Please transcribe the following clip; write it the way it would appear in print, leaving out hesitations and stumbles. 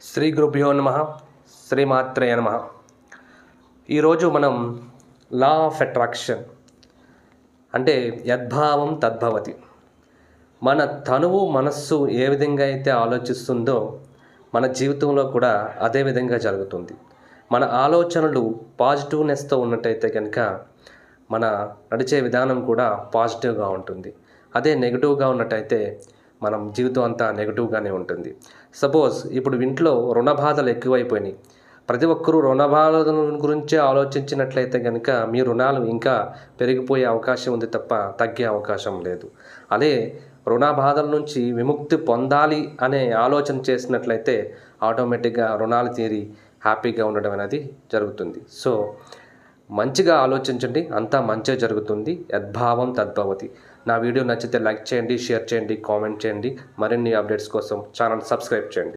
శ్రీ గురుభ్యో నమః, శ్రీమాత్రే నమః. ఈరోజు మనం లా ఆఫ్ అట్రాక్షన్ అంటే యద్భావం తద్భవతి. మన తనువు మనస్సు ఏ విధంగా అయితే ఆలోచిస్తుందో మన జీవితంలో కూడా అదే విధంగా జరుగుతుంది. మన ఆలోచనలు పాజిటివ్నెస్తో ఉన్నట్టయితే కనుక మన నడిచే విధానం కూడా పాజిటివ్గా ఉంటుంది. అదే నెగిటివ్గా ఉన్నట్టయితే మనం జీవితం అంతా నెగిటివ్గానే ఉంటుంది. సపోజ్ ఇప్పుడు ఇంట్లో రుణ బాధలు ఎక్కువైపోయినాయి. ప్రతి ఒక్కరూ రుణ బాధల గురించే ఆలోచించినట్లయితే కనుక మీ రుణాలు ఇంకా పెరిగిపోయే అవకాశం ఉంది తప్ప తగ్గే అవకాశం లేదు. అదే రుణ బాధల నుంచి విముక్తి పొందాలి అనే ఆలోచన చేసినట్లయితే ఆటోమేటిక్గా రుణాలు తీరి హ్యాపీగా ఉండడం అనేది జరుగుతుంది. సో మంచిగా ఆలోచించండి, అంతా మంచిగా జరుగుతుంది. యద్భావం తద్భవతి. నా వీడియో నచ్చితే లైక్ చేయండి, షేర్ చేయండి, కామెంట్ చేయండి. మరిన్ని అప్డేట్స్ కోసం ఛానల్ సబ్స్క్రైబ్ చేయండి.